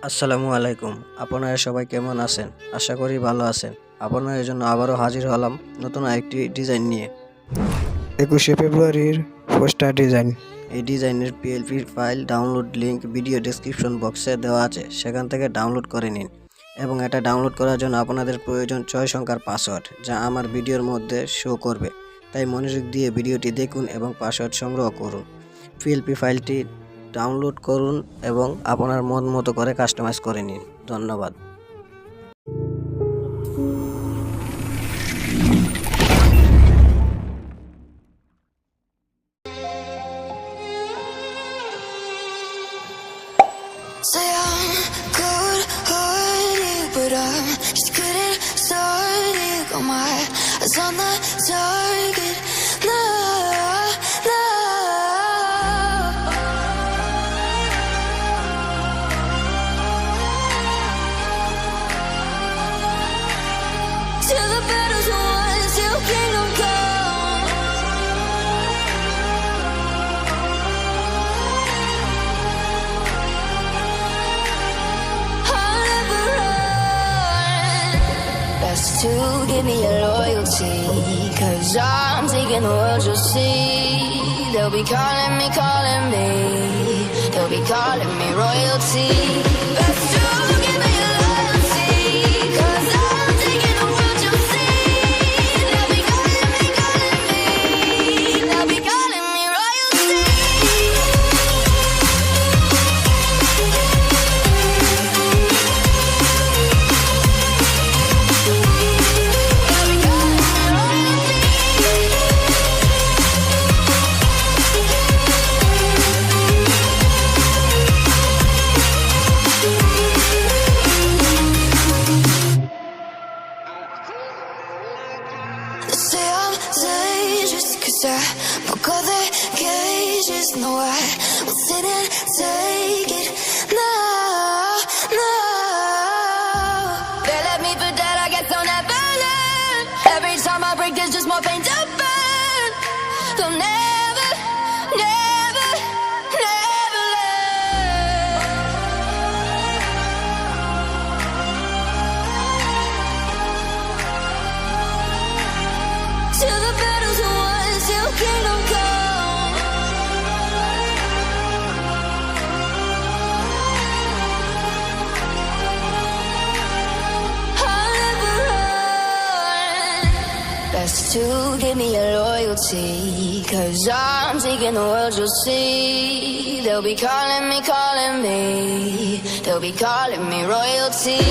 আসসালামু আলাইকুম। আপনারা সবাই কেমন আছেন? আশা করি ভালো আছেন। আপনাদের জন্য আবারও হাজির হলাম নতুন আরেকটি ডিজাইন নিয়ে। 21শে ফেব্রুয়ারির পোস্টার ডিজাইন। এই ডিজাইনের PLP file download link video description বক্সে দেওয়া আছে, সেখান থেকে ডাউনলোড করে নিন। এবং এটা ডাউনলোড করার জন্য আপনাদের প্রয়োজন 6 সংখ্যার পাসওয়ার্ড, যা আমার ভিডিওর মধ্যে শো করবে। তাই মনোযোগ দিয়ে ভিডিওটি দেখুন এবং পাসওয়ার্ড সংগ্রহ করুন। পিএলপি ফাইলটি ডাউনলোড করুন এবং আপনার মন মতো করে কাস্টমাইজ করে নিন। ধন্যবাদ। Say I'm good-hearted, but I'm just getting started. Got my eyes on the target. No, no. Till the battle's won, till kingdom come. I'll never run. Best to give me your loyalty, 'cause I'm taking the world, you'll see. They'll be calling me, they'll be calling me royalty. Best to give me your loyalty, 'cause I'm taking the world, you'll see. They'll be calling me, they'll be calling me royalty. They say I'm dangerous, 'cause I broke all their cages. No, I will sit and take it. No, no. They left me for dead, I guess I'll never learn. Every time I break, there's just more pain to burn. They'll never, never, never learn. Till the battle's won, till kingdom come. I'll never run. Best to give me your loyalty, 'cause I'm taking the world, you'll see. They'll be calling me, they'll be calling me royalty.